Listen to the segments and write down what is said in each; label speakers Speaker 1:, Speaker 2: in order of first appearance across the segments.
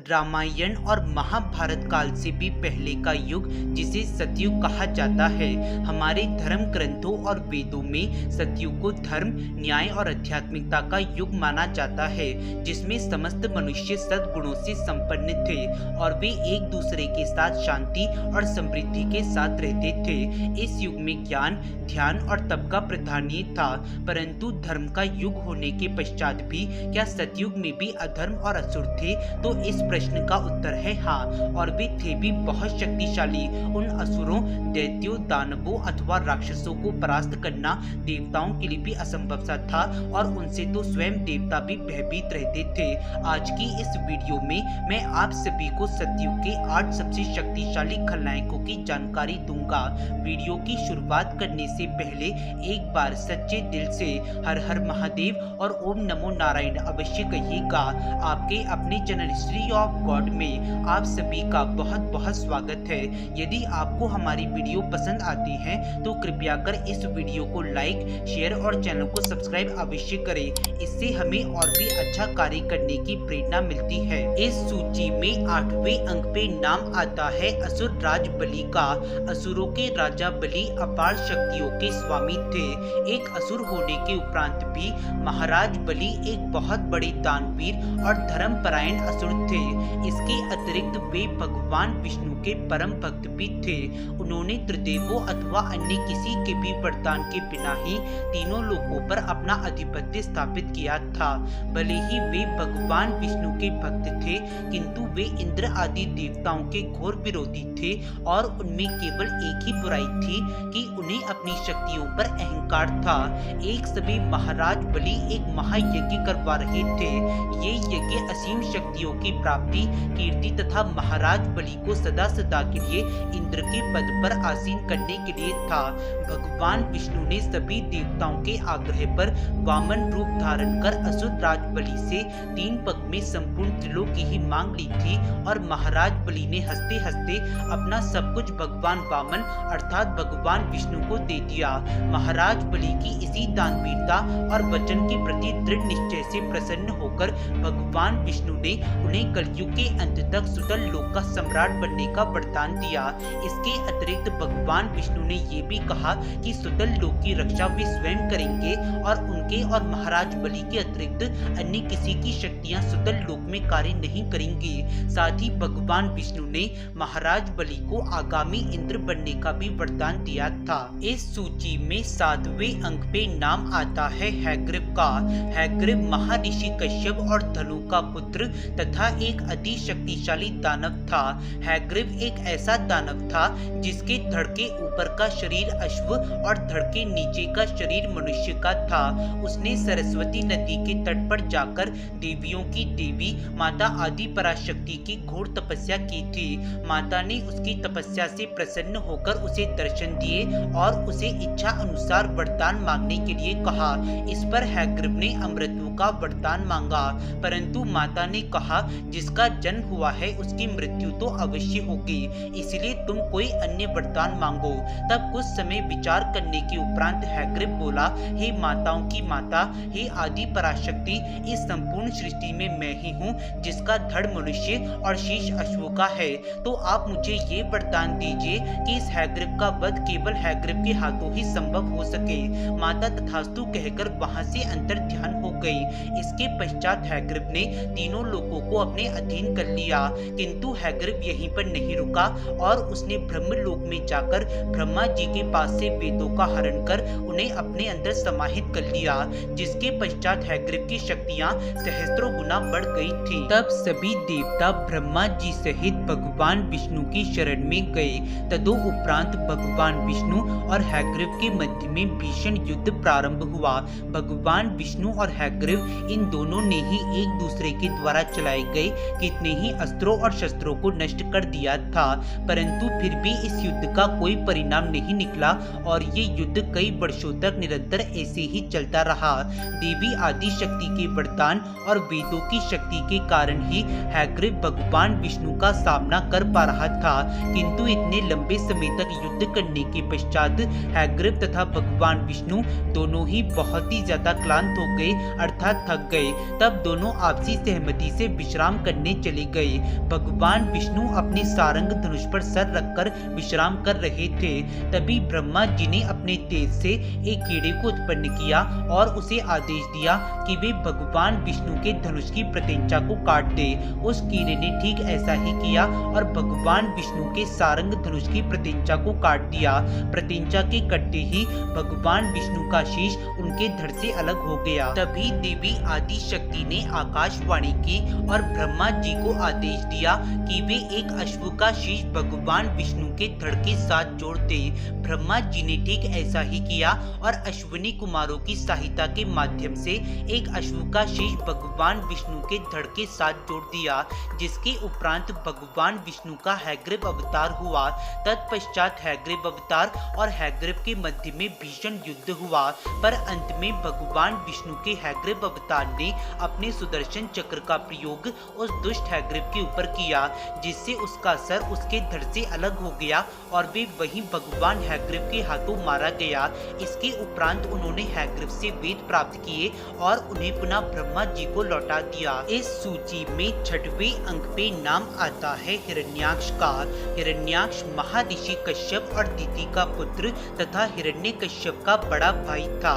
Speaker 1: रामायण और महाभारत काल से भी पहले का युग, जिसे सतयुग कहा जाता है। हमारे धर्म ग्रंथों और वेदों में सतयुग को धर्म, न्याय और आध्यात्मिकता का युग माना जाता है, जिसमें समस्त मनुष्य सद्गुणों से संपन्न थे और वे एक दूसरे के साथ शांति और समृद्धि के साथ रहते थे। इस युग में ज्ञान, ध्यान और तप का प्राधान्य था। परंतु धर्म का युग होने के पश्चात भी क्या सतयुग में भी अधर्म और असुर थे? तो इस प्रश्न का उत्तर है हाँ, और वे थे भी बहुत शक्तिशाली। उन असुरों, दैत्यों, दानवों अथवा राक्षसों को परास्त करना देवताओं के लिए भी असंभव सा था और उनसे तो स्वयं देवता भी भयभीत रहते थे। आज की इस वीडियो में मैं आप सभी को सतयुग के 8 सबसे शक्तिशाली खलनायकों की जानकारी दूंगा। वीडियो की शुरुआत करने से पहले एक बार सच्चे दिल से हर हर महादेव और ओम नमो नारायण अवश्य कहिएगा। आपके अपने चैनल हिस्ट्री ऑफ गॉड में आप सभी का बहुत बहुत स्वागत है। यदि आपको हमारी वीडियो पसंद आती है तो कृपया कर इस वीडियो को लाइक, शेयर और चैनल को सब्सक्राइब अवश्य करें। इससे हमें और भी अच्छा कार्य करने की प्रेरणा मिलती है। इस सूची में 8वें अंक पे नाम आता है असुर राज बलि का। असुरों के राजा बलि अपार शक्तियों के स्वामी थे। एक असुर होने के उपरांत भी महाराज बलि एक बहुत बड़े दानवीर और धर्मपरायण असुर थे। इसके अतिरिक्त वे भगवान विष्णु के परम भक्त भी थे। उन्होंने त्रिदेवों अथवा अन्य किसी के भी वरदान के बिना ही तीनों लोकों पर अपना आधिपत्य स्थापित किया था। भले ही वे भगवान विष्णु के भक्त थे, किंतु वे इंद्र आदि देवताओं के घोर विरोधी थे और उनमें केवल एक ही बुराई थी कि उन्हें अपनी शक्तियों पर अहंकार था। एक समय महाराज बलि एक महायज्ञ करवा रहे थे। ये यज्ञ असीम शक्तियों की प्राप्ति, कीर्ति तथा महाराज बलि को सदा सदा के लिए इंद्र के पद पर आसीन करने के लिए था। भगवान विष्णु ने सभी देवताओं के आग्रह पर वामन रूप धारण कर असुर राज बलि से 3 पग में संपूर्ण त्रिलोकी ही मांग ली थी और महाराज बलि ने हंसते हंसते अपना सब कुछ भगवान वामन अर्थात भगवान विष्णु को दे दिया। महाराज बलि की इसी दानवीरता और वचन के प्रति दृढ़ निश्चय से प्रसन्न होकर भगवान विष्णु ने उन्हें कलयुग के अंत तक सुतल लोक का सम्राट बनने का वरदान दिया। इसके अतिरिक्त भगवान विष्णु ने ये भी कहा कि सुतल लोक की रक्षा वे स्वयं करेंगे और उनके और महाराज बलि के अतिरिक्त अन्य किसी की शक्तियां सुतल लोक में कार्य नहीं करेंगी। साथ ही भगवान विष्णु ने महाराज बलि को आगामी इंद्र बनने का भी वरदान दिया था। इस सूची में 7वें अंक पे नाम आता है हैग्रीव का। हैग्रीव महर्षि कश्यप और धनु का पुत्र तथा एक अति शक्तिशाली दानव था। हैग्रीव एक ऐसा दानव था जिसके धड़ के ऊपर का शरीर अश्व और धड़ के नीचे का शरीर मनुष्य का था। उसने सरस्वती नदी के तट पर जाकर देवियों की देवी माता आदि पराशक्ति की घोर तपस्या की थी। माता ने उसकी तपस्या से प्रसन्न होकर उसे दर्शन दिए और उसे इच्छा अनुसार वरदान मांगने के लिए कहा। इस पर हैग्रीव ने अमृतत्व का वरदान मांगा, परंतु माता ने कहा जिसका जन्म हुआ है उसकी मृत्यु तो अवश्य होगी, इसलिए तुम कोई अन्य वरदान मांगो। तब कुछ समय विचार करने के उपरांत हैग्रीव बोला, हे माताओं की माता, हे आदि पराशक्ति, इस संपूर्ण सृष्टि में मैं ही हूँ जिसका धड़ मनुष्य और शीश अश्वों का है। तो आप मुझे ये वरदान दीजिए कि इस हैग्रीव का वध केवल हैग्रीव के हाथों ही संभव हो सके। माता तथास्तु कहकर वहां से अंतर ध्यान हो गई। इसके पश्चात हैग्रीव ने तीनों लोगों को अपने अधीन कर लिया, किंतु हैग्रीव यहीं पर नहीं रुका और उसने ब्रह्मलोक में जाकर ब्रह्मा जी के पास से वेदों का हरण कर उन्हें अपने अंदर समाहित कर लिया, जिसके पश्चात हैग्रीव की शक्तियां सहस्त्रों गुना बढ़ गई थी। तब सभी देवता ब्रह्मा जी सहित भगवान विष्णु की शरण में गए। तदोपरांत भगवान विष्णु और हैग्रीव के मध्य में भीषण युद्ध प्रारंभ हुआ। भगवान विष्णु और हैग्रीव इन दोनों ने ही एक दूसरे के द्वारा चलाए गए कितने ही अस्त्रों और शस्त्रों को नष्ट कर दिया था, परंतु फिर भी इस युद्ध का कोई परिणाम नहीं निकला और ये युद्ध कई वर्षों तक निरंतर ऐसे ही चलता रहा। देवी आदि शक्ति के वरदान और वेदों की शक्ति के कारण ही हैग्रीव भगवान विष्णु का सामना कर पा रहा था, किंतु इतने लंबे समय तक युद्ध करने के पश्चात हैग्रीव तथा भगवान विष्णु दोनों ही बहुत ही ज्यादा क्लांत हो गए अर्थात थक गए। तब दोनों आपसी सहमति से विश्राम करने चले गए। भगवान विष्णु अपने सारंग धनुष पर सर रखकर विश्राम कर रहे थे। तभी ब्रह्मा जी ने अपने तेज से एक कीड़े को उत्पन्न किया और उसे आदेश दिया कि वे भगवान विष्णु के धनुष की प्रत्यंचा को काट दे। उस कीड़े ने ठीक ऐसा ही किया और भगवान विष्णु के सारंग धनुष की प्रत्यंचा को काट दिया। प्रत्यंचा के कटते ही भगवान विष्णु का शीश उनके धड़ से अलग हो गया। तभी देवी आदि शक्ति ने आकाशवाणी की और ब्रह्मा जी को आदेश दिया कि वे एक अश्व का शीश भगवान विष्णु के धड़ के साथ जोड़ दे। ब्रह्मा जी ने ठीक ऐसा ही किया और अश्विनी कुमारों की सहायता के माध्यम से एक अश्व का शीश भगवान विष्णु के धड़ के साथ जोड़ दिया, जिसके उपरांत भगवान विष्णु का हैग्रीव अवतार हुआ। तत्पश्चात हैग्रीव अवतार और हैग्रीव के मध्य में भीषण युद्ध हुआ, पर अंत में भगवान विष्णु के हैग्रीव अवतार ने अपने सुदर्शन चक्र का प्रयोग उस दुष्ट हैग्रीव के ऊपर किया, जिससे उसका सर उसके धड़ से अलग हो गया और वे वहीं भगवान हैग्रीव के हाथों मारा गया। इसके उपरांत उन्होंने हैग्रीव से वेद प्राप्त किए और उन्हें पुनः ब्रह्मा जी को लौटा दिया। इस सूची में 6वें अंक पे नाम आता है हिरण्याक्ष का। हिरण्याक्ष महर्षि कश्यप और दिति का पुत्र तथा हिरण्यकश्यप का बड़ा भाई था।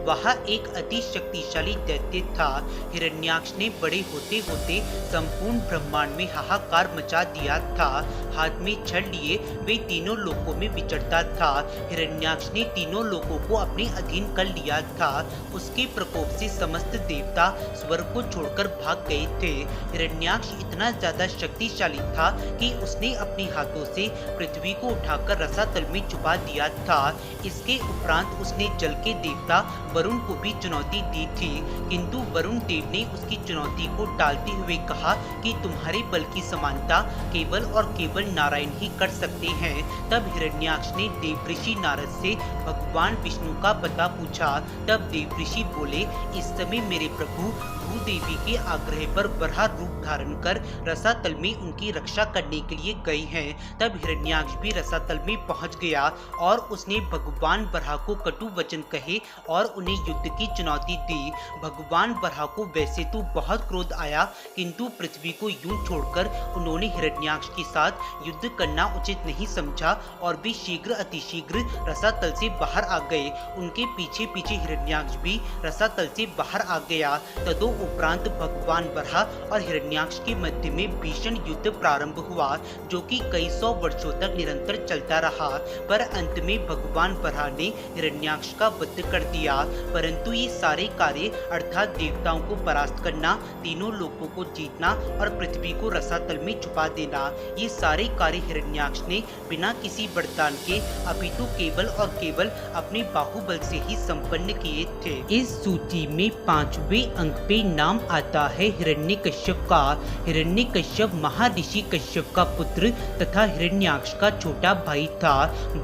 Speaker 1: वह एक अति शक्तिशाली दैत्य था। हिरण्याक्ष ने बड़े होते होते संपूर्ण ब्रह्मांड में हाहाकार मचा दिया था। हाथ में छड़ लिए वे तीनों लोकों में विचरता था। हिरण्याक्ष ने तीनों लोकों को अपने अधीन कर लिया था। उसके प्रकोप से समस्त देवता स्वर्ग को छोड़कर भाग गए थे। हिरण्याक्ष इतना ज्यादा शक्तिशाली था कि उसने अपने हाथों से पृथ्वी को उठाकर रसातल में छुपा दिया था। इसके उपरांत उसने जल के देवता वरुण को भी चुनौती दी थी, किंतु वरुण देव ने उसकी चुनौती को टालते हुए कहा कि तुम्हारे बल की समानता केवल और केवल नारायण ही कर सकते हैं। तब हिरण्याक्ष ने देवऋषि नारद से भगवान विष्णु का पता पूछा। तब देवऋषि बोले, इस समय मेरे प्रभु भूदेवी के आग्रह पर वराह रूप धारण कर रसातल में उनकी रक्षा करने के लिए गए हैं। तब हिरण्याक्ष भी रसातल में पहुंच गया और उसने भगवान वराह को कटु वचन कहे और उन्हें युद्ध की चुनौती दी। भगवान वराह को वैसे तो बहुत क्रोध आया, किंतु पृथ्वी को यूं छोड़कर उन्होंने हिरण्याक्ष के साथ युद्ध करना उचित नहीं समझा और वे शीघ्र अतिशीघ्र रसातल से बाहर आ गए। उनके पीछे पीछे हिरण्याक्ष भी रसातल से बाहर आ गया। तदो उपरांत भगवान वराह और हिरण्याक्ष के मध्य में भीषण युद्ध प्रारंभ हुआ, जो कि कई सौ वर्षों तक निरंतर चलता रहा। पर अंत में भगवान वराह ने हिरण्याक्ष का वध कर दिया। परंतु ये सारे कार्य अर्थात देवताओं को परास्त करना, तीनों लोकों को जीतना और पृथ्वी को रसातल में छुपा देना, ये सारे कार्य हिरण्याक्ष ने बिना किसी वरदान के अपितु केवल और केवल अपने बाहुबल से ही संपन्न किए थे। इस सूची में 5वें अंक पे नाम आता है हिरण्यकश्यप का। हिरण्यकश्यप महर्षि कश्यप का पुत्र तथा हिरण्याक्ष का छोटा भाई था।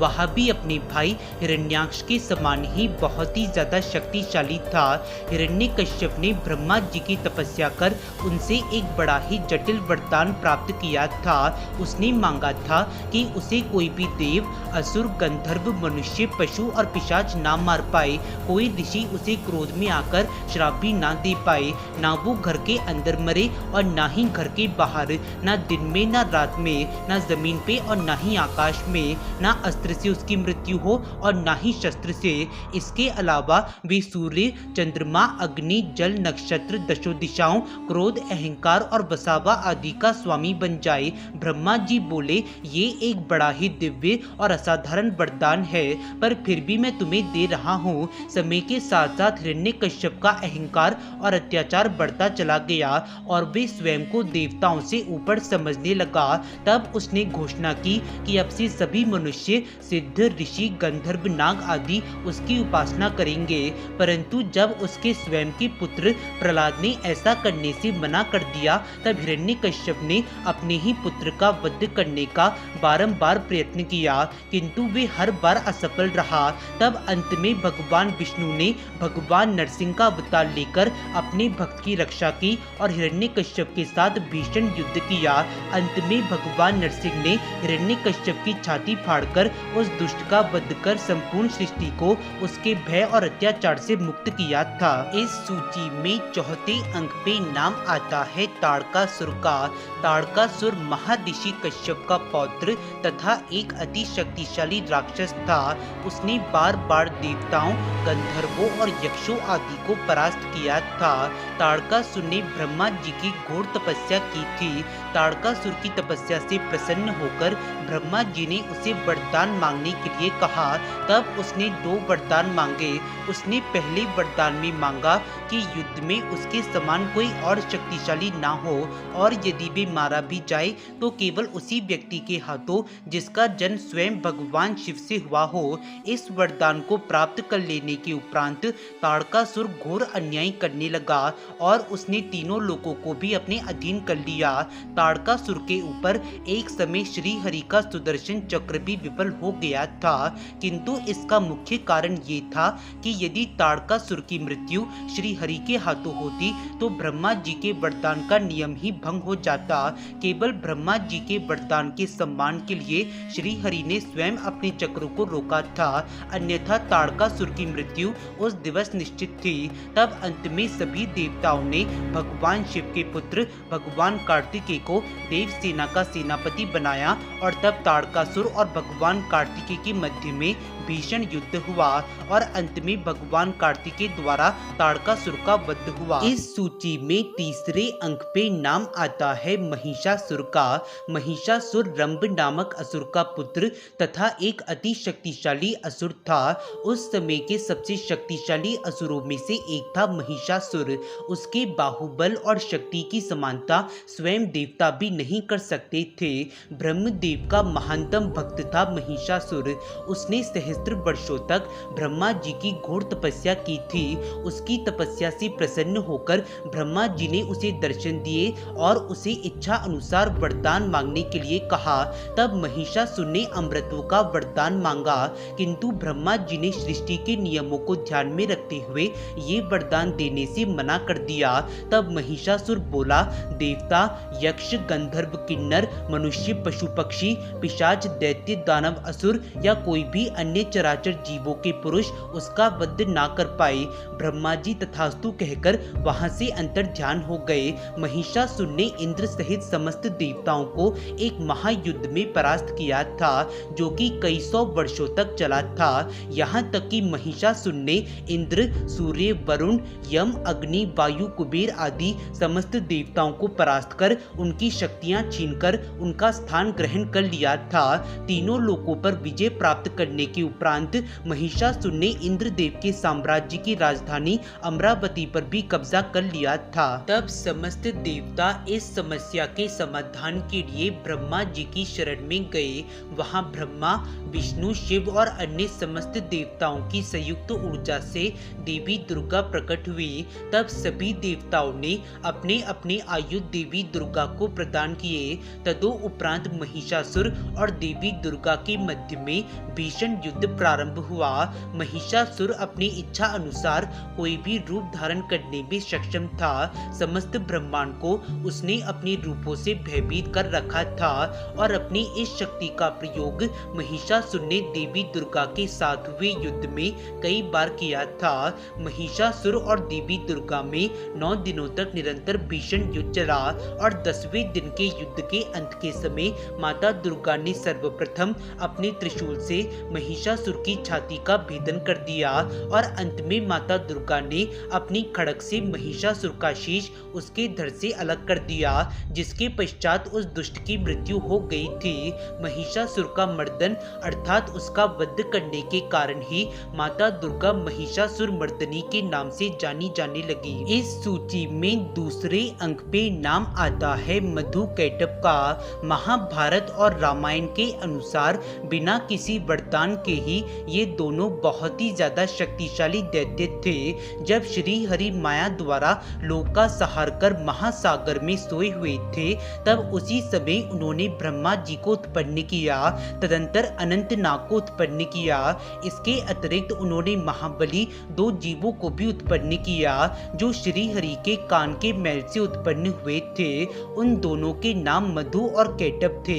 Speaker 1: वह भी अपने भाई हिरण्याक्ष के समान ही बहुत ही ज्यादा शक्तिशाली था। हिरण्यकश्यप ने ब्रह्मा जी की तपस्या कर उनसे एक बड़ा ही जटिल वरदान प्राप्त किया था। उसने मांगा था कि उसे कोई भी देव, असुर, गंधर्व, मनुष्य, पशु और पिशाच ना मार पाए। कोई ऋषि उसे क्रोध में आकर श्राप भी ना दे पाए। ना वो घर के अंदर मरे और ना ही घर के बाहर, ना दिन में ना रात में, ना जमीन पे और ना ही आकाश में, ना अस्त्र से उसकी मृत्यु हो और ना ही शस्त्र से। इसके अलावा वे सूर्य, चंद्रमा, अग्नि, जल, नक्षत्र, दशो दिशाओं, क्रोध, अहंकार और बसावा आदि का स्वामी बन जाए। ब्रह्मा जी बोले, ये एक बड़ा ही दिव्य और असाधारण वरदान है, पर फिर भी मैं तुम्हें दे रहा हूँ। समय के साथ साथ हिरण्यकश्यप का अहंकार और अत्याचार बढ़ता चला गया और वे स्वयं को देवताओं से ऊपर समझने लगा। तब उसने घोषणा की कि अब से सभी मनुष्य, सिद्ध, ऋषि, गंधर्व, नाग आदि उसकी उपासना करेंगे। परंतु जब उसके स्वयं के पुत्र प्रहलाद ने ऐसा करने से मना कर दिया, तब हिरण्यकश्यप ने अपने ही पुत्र का वध करने का बारंबार प्रयत्न किया, किंतु वे हर बार असफल रहा। तब अंत में भगवान विष्णु ने भगवान नरसिंह का अवतार लेकर अपने अपने भक्त की रक्षा की और हिरण्यकश्यप के साथ भीषण युद्ध किया। अंत में भगवान नरसिंह ने हिरण्यकश्यप की छाती फाड़कर उस दुष्ट का वध कर संपूर्ण सृष्टि को उसके भय और अत्याचार से मुक्त किया था। इस सूची में चौथे अंक पे नाम आता है ताड़कासुर का। ताड़कासुर महाऋषि कश्यप का पौत्र तथा एक अति शक्तिशाली राक्षस था। उसने बार बार देवताओं, गंधर्वों और यक्षों आदि को परास्त किया था। ताड़कासुर ने ब्रह्मा जी की घोर तपस्या की थी। ताड़कासुर की तपस्या से प्रसन्न होकर ब्रह्मा जी ने उसे वरदान मांगने के लिए कहा। तब उसने 2 वरदान मांगे। उसने पहले वरदान में मांगा कि युद्ध में उसके समान कोई और शक्तिशाली ना हो और यदि वे मारा भी जाए तो केवल उसी व्यक्ति के हाथों जिसका जन्म स्वयं भगवान शिव से हुआ हो। इस वरदान को प्राप्त कर लेने के उपरांत ताड़कासुर घोर अन्याय करने लगा और उसने तीनों लोगों को भी अपने अधीन कर लिया। ताड़कासुर के ऊपर एक समय श्री हरि का सुदर्शन चक्र भी विफल हो गया था, किंतु इसका मुख्य कारण ये था कि यदि ताड़कासुर की मृत्यु श्री हरि के हाथों होती तो ब्रह्मा जी के वरदान का नियम ही भंग हो जाता। केवल ब्रह्मा जी के वरदान के सम्मान के लिए श्री हरि ने स्वयं अपने चक्रों को रोका था, अन्यथा ताड़कासुर की मृत्यु उस दिवस निश्चित थी। तब अंत में सभी देवताओं ने भगवान शिव के पुत्र भगवान कार्तिकेय को देवसेना का सेनापति बनाया और तब ताड़कासुर और भगवान कार्तिकेय के मध्य में भीषण युद्ध हुआ और अंत में भगवान कार्तिकेय द्वारा ताड़कासुर का वध हुआ। इस सूची में तीसरे अंक पे नाम आता है महिषासुर का। महिषासुर रंभ नामक असुर का पुत्र तथा एक अति शक्तिशाली असुर था। उस समय के सबसे शक्तिशाली असुरों में से एक था महिषासुर। उसके बाहुबल और शक्ति की समानता स्वयं देवता भी नहीं कर सकते थे। ब्रह्मदेव का महानतम भक्त था महिषासुर। उसने सहस्त्र वर्षों तक ब्रह्मा जी की घोर तपस्या की थी। उसकी तपस्या से प्रसन्न होकर ब्रह्मा जी ने उसे दर्शन दिए और उसे इच्छा अनुसार वरदान मांगने के लिए कहा। तब महिषासुर ने अमृतों का वरदान मांगा, किंतु ब्रह्मा जी ने सृष्टि के नियमों को ध्यान में रखते हुए ये वरदान देने से मना कर दिया। तब महिषासुर बोला, देवता, यक्ष, गंधर्व, किन्नर, मनुष्य, पशु पक्षी, पिशाच, दैत्य, दानव, असुर या कोई भी अन्य चराचर जीवों के पुरुष उसका वध ना कर पाए। ब्रह्मा जी तथास्तु कहकर वहां से अंतर ध्यान हो गए। महिषासुर ने इंद्र सहित समस्त देवताओं को एक महायुद्ध में परास्त किया था, जो कि कई 100 वर्षों तक चला था। यहाँ तक कि महिषासुर ने इंद्र, सूर्य, वरुण, यम, अग्नि, वायु, कुबेर आदि समस्त देवताओं को परास्त कर उनकी शक्तियां छीनकर उनका स्थान ग्रहण कर लिया था। तीनों लोकों पर विजय प्राप्त करने के उपरांत महिषासुर ने इंद्रदेव के साम्राज्य की राजधानी अमरावती पर भी कब्जा कर लिया था। तब समस्त देवता इस समस्या के समाधान के लिए ब्रह्मा जी की शरण में गए। वहां ब्रह्मा, विष्णु, शिव और अन्य समस्त देवताओं की संयुक्त ऊर्जा से देवी दुर्गा प्रकट हुई। तब सभी देवताओं ने अपने अपने आयुध देवी दुर्गा को प्रदान किए। तदुपरांत महिषासुर और देवी दुर्गा के मध्य में भीषण युद्ध प्रारंभ हुआ। महिषासुर अपनी इच्छा अनुसार कोई भी रूप धारण करने में सक्षम था। समस्त ब्रह्मांड को उसने अपने रूपों से भयभीत कर रखा था और अपनी इस शक्ति का प्रयोग महिषासुर ने देवी दुर्गा के साथ हुए युद्ध में कई बार किया था। महिषासुर और देवी दुर्गा में 9 दिनों तक निरंतर भीषण युद्ध चला और 10वें दिन के युद्ध के अंत के समय माता दुर्गा ने सर्वप्रथम अपने त्रिशूल से महिषासुर की छाती का भेदन कर दिया और अंत में माता दुर्गा ने अपनी खड़ग से महिषासुर का शीश उसके धड़ से अलग कर दिया, जिसके पश्चात उस दुष्ट की मृत्यु हो गई थी। महिषासुर का मर्दन अर्थात उसका वध करने के कारण ही माता दुर्गा महिषासुर मर्दनी के नाम से जानी जाने लगी। इस सूची में दूसरे अंक पे नाम आता है मधुकैटभ का। महाभारत और रामायण के अनुसार बिना किसी वरदान के ही ये दोनों बहुत ही ज्यादा शक्तिशाली दैत्य थे। जब श्री हरि माया द्वारा लोक का संहार कर महासागर में सोए हुए थे, तब उसी समय उन्होंने ब्रह्मा जी को उत्पन्न किया, तदंतर अनंतनाग को उत्पन्न किया। इसके अतिरिक्त उन्होंने महाबली 2 जीवों को भी उत्पन्न किया, जो श्रीहरि के कान के मैल से उत्पन्न हुए थे। उन दोनों के नाम मधु और कैटभ थे।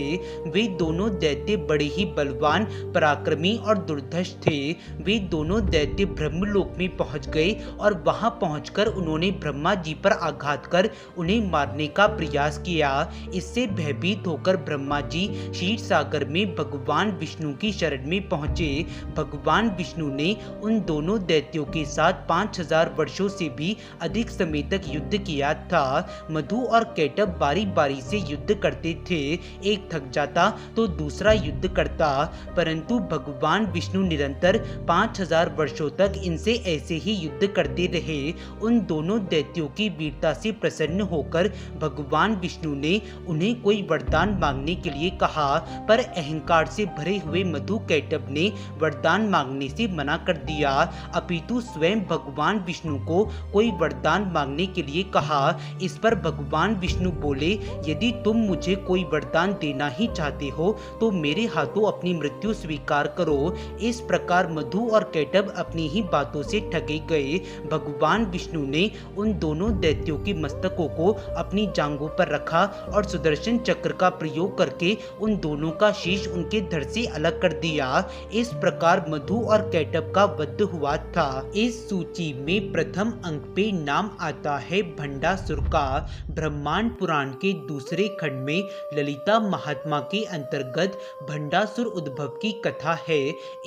Speaker 1: वे दोनों दैत्य बड़े ही बलवान, पराक्रमी और दुर्धर्ष थे। वे दोनों दैत्य ब्रह्मलोक में पहुंच गए और वहां पहुंचकर उन्होंने ब्रह्मा जी पर आघात कर उन्हें मारने का प्रयास किया। इससे भयभीत होकर ब्रह्मा जी क्षीर सागर में भगवान विष्णु की शरण में पहुंचे। भगवान विष्णु ने उन दोनों दैत्यों के साथ 5000 वर्षों से भी अधिक समय तक युद्ध किया था। मधु और कैटभ बारी बारी से युद्ध करते थे। एक थक जाता तो दूसरा युद्ध करता, परंतु भगवान विष्णु निरंतर 5000 वर्षों तक इनसे ऐसे ही युद्ध करते रहे। उन दोनों दैत्यों की वीरता से प्रसन्न होकर भगवान विष्णु ने उन्हें कोई वरदान मांगने के लिए कहा, पर अहंकार से भरे हुए मधु कैटभ ने वरदान मांगने से मना कर दिया, अपितु स्वयं भगवान विष्णु को कोई वरदान मांगने के लिए कहा। इस पर भगवान विष्णु बोले, यदि तुम मुझे कोई वरदान देना ही चाहते हो तो मेरे हाथों अपनी मृत्यु स्वीकार करो। इस प्रकार मधु और कैटभ अपनी ही बातों से ठगे गए। भगवान विष्णु ने उन दोनों दैत्यों के मस्तकों को अपनी जांघों पर रखा और सुदर्शन चक्र का प्रयोग करके उन दोनों का शीश उनके धड़ से अलग कर दिया। इस प्रकार मधु और कैटभ का वध हुआ था। इस सूची में प्रथम अंक पे नाम आता है भंडासुर का। ब्रह्मांड पुराण के दूसरे खंड में ललिता महात्मा के अंतर्गत भंडासुर उद्भव की कथा है।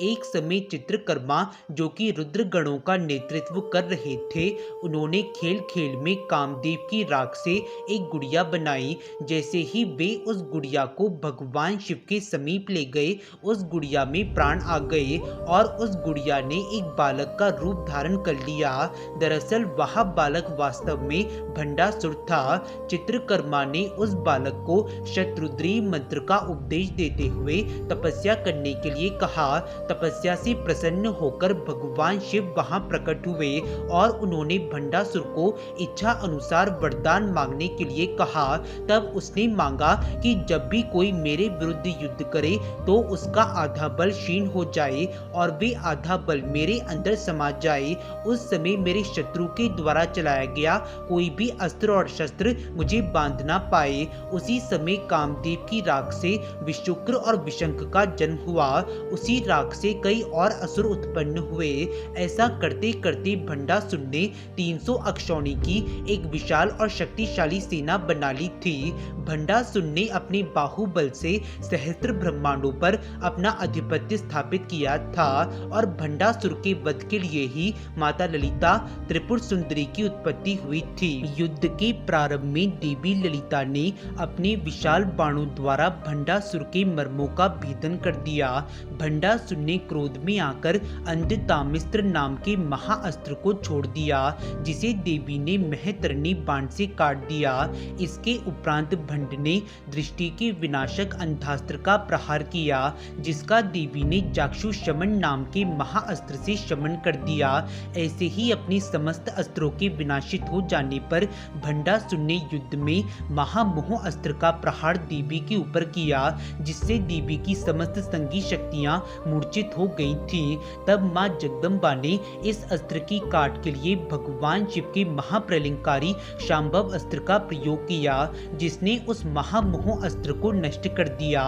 Speaker 1: एक समय चित्रकर्मा, जो कि रुद्र गणों का नेतृत्व कर रहे थे, उन्होंने खेल खेल में कामदेव की राख से एक गुड़िया बनाई। जैसे ही वे उस गुड़िया को भगवान शिव के समीप ले गए, उस गुड़िया में प्राण आ गए और उस गुड़िया ने एक बालक का रूप धारण कर लिया। दरअसल वह बालक वास्तव में भंडासुर था। चित्रकर्मा ने उस बालक को शतरुद्री मंत्र का उपदेश देते हुए तपस्या करने के लिए कहा। तपस्या से प्रसन्न होकर भगवान शिव वहां प्रकट हुए और उन्होंने भंडासुर को इच्छा अनुसार वरदान मांगने के लिए कहा। तब उसने मांगा कि जब भी कोई मेरे विरुद्ध युद्ध करे तो उसका आधा बल क्षीण हो जाए और वे आधा बल मेरे अंदर समा जाए। उस समय मेरे शत्रु के द्वारा चलाया गया कोई भी अस्त्र और शस्त्र मुझे बांध ना पाए। उसी समय कामदेव की राख से विशुक्र और विशंख का जन्म हुआ। उसी राख से कई और असुर उत्पन्न हुए। ऐसा करते करते भंडासुर ने 300 अक्षौणी की एक विशाल और शक्तिशाली सेना बना ली थी। भंडासुर ने अपने बाहुबल से सहस्त्र ब्रह्मांडों पर अपना आधिपत्य स्थापित किया था और भंडासुर के वध के लिए ही माता ललिता त्रिपुर सुंदरी की उत्पत्ति हुई थी। युद्ध के प्रारंभ में देवी ललिता ने अपने विशाल बाणों द्वारा भंडासुर के मर्मों का भेदन कर दिया। भंडासुर ने क्रोध में आकर अंधतामिस्त्र नाम के महाअस्त्र को छोड़ दिया, जिसे देवी ने महतरणी बाण से काट दिया। इसके उपरांत भंड ने दृष्टि के विनाशक अंधास्त्र का प्रहार किया, जिसका देवी ने जाक्षु शमन नाम के महाअस्त्र से शमन कर दिया। ऐसे ही अपनी समस्त अस्त्रों के विनाशित हो जाने पर भंडासुर ने युद्ध में महामोह अस्त्र का प्रहार देवी के ऊपर किया, जिससे देवी की समस्त संगी शक्तियां मूर्छित हो गई थीं। तब मां जगदम्बा ने इस अस्त्र की काट के लिए भगवान शिव के महाप्रलयंकारी शांभव अस्त्र का प्रयोग किया, जिसने उस महामोह अस्त्र को नष्ट कर दिया।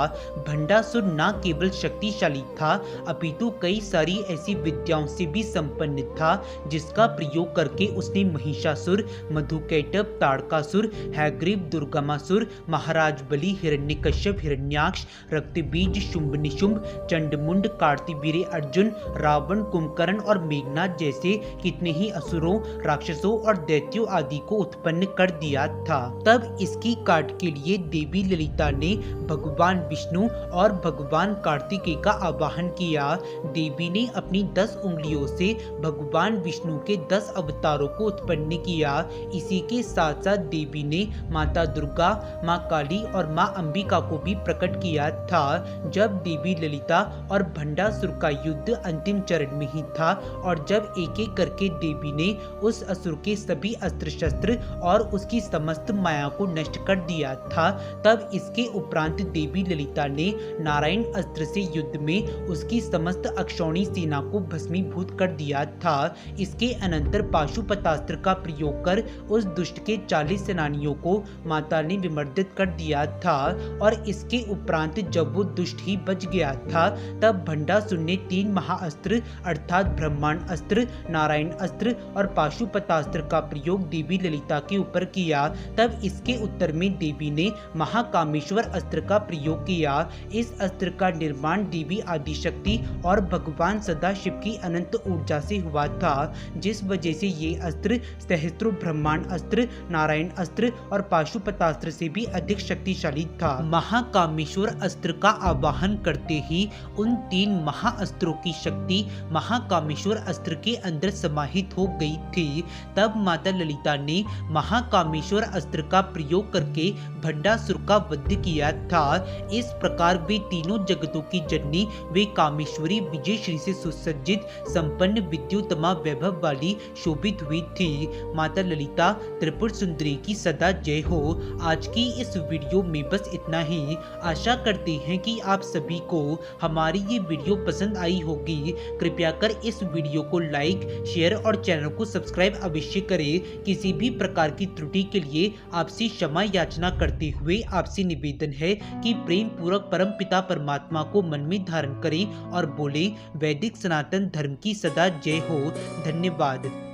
Speaker 1: भंडासुर न केवल शक्तिशाली था, अपितु कई सारी ऐसी विद्याओं से भी संपन्न था, जिसका प्रयोग करके उसने महिषासुर, मधुकैटभ, ताड़कासुर, हैग्रीव, दुर्गमासुर, महाराज बलि, हिरण्यकश्यप, हिरण्याक्ष, रक्तबीज, शुंभ निशुंभ, चंडमुंड, कार्तिवीर्य अर्जुन, रावण, कुंभकर्ण और मेघनाथ जैसे कितने ही असुरों, राक्षसों और दैत्यों आदि को उत्पन्न कर दिया था। तब इसकी काट के लिए देवी ललिता ने भगवान विष्णु और भगवान कार्तिकेय का आवाहन किया। देवी ने अपनी 10 उंगलियों से भगवान विष्णु के 10 अवतारों को उत्पन्न किया। इसी के साथ साथ देवी ने माता दुर्गा, माँ काली और माँ अंबिका को भी प्रकट किया था। जब देवी ललिता और भंडासुर का युद्ध अंतिम चरण में ही था और जब एक एक करके देवी ने उस असुर के सभी अस्त्र शस्त्र और उसकी समस्त माया को नष्ट कर दिया था, तब इसके उपरांत देवी ललिता ने नारायण अस्त्र से युद्ध में उसकी समस्त अक्षौणी सेना को भस्मीभूत कर दिया था। इसके अनंतर पाशुपत पाशुपतास्त्र का प्रयोग कर उस दुष्ट के 40 सेनानियों को माता ने विमर्दित कर दिया था। और इसके उपरांत जब वो दुष्ट ही बच गया था, तब भंडासुर ने 3 महाअस्त्र अर्थात ब्रह्मांड अस्त्र, नारायण अस्त्र और पाशुपतास्त्र का प्रयोग देवी ललिता के ऊपर किया। तब इसके उत्तर में देवी ने महाकामेश्वर अस्त्र का प्रयोग किया। इस अस्त्र का निर्माण देवी आदिशक्ति और भगवान सदाशिव की अनंत ऊर्जा से हुआ था, जिस वजह से ये अस्त्र सहस्त्रों ब्रह्मांड अस्त्र, नारायण अस्त्र और पाशुपतास्त्र से भी अधिक शक्तिशाली था। महाकामेश्वर अस्त्र का आवाहन करते ही उन 3 महाअस्त्रों की शक्ति महाकामेश्वर अस्त्र के अंदर समाहित हो गई थी। तब माता ललिता ने महाकामेश्वर अस्त्र का प्रयोग करके भंडासुर का वध किया था। इस प्रकार वे तीनों जगतों की जननी वे कामेश्वरी विजय श्री से सुसज्जित संपन्न विद्युतमा वैभव वाली शोभित हुई थी। माता ललिता त्रिपुर सुंदरी की सदा जय हो। आज की इस वीडियो में बस इतना ही। आशा करते हैं कि आप सभी को हमारी ये वीडियो पसंद आई होगी। कृपया कर इस वीडियो को लाइक, शेयर और चैनल को सब्सक्राइब अवश्य करें। किसी भी प्रकार की त्रुटि के लिए आपसे क्षमा याचना करते हुए आपसे निवेदन है कि प्रेम पूर्वक परम पिता परमात्मा को मन में धारण करें और बोले वैदिक सनातन धर्म की सदा जय हो। धन्यवाद।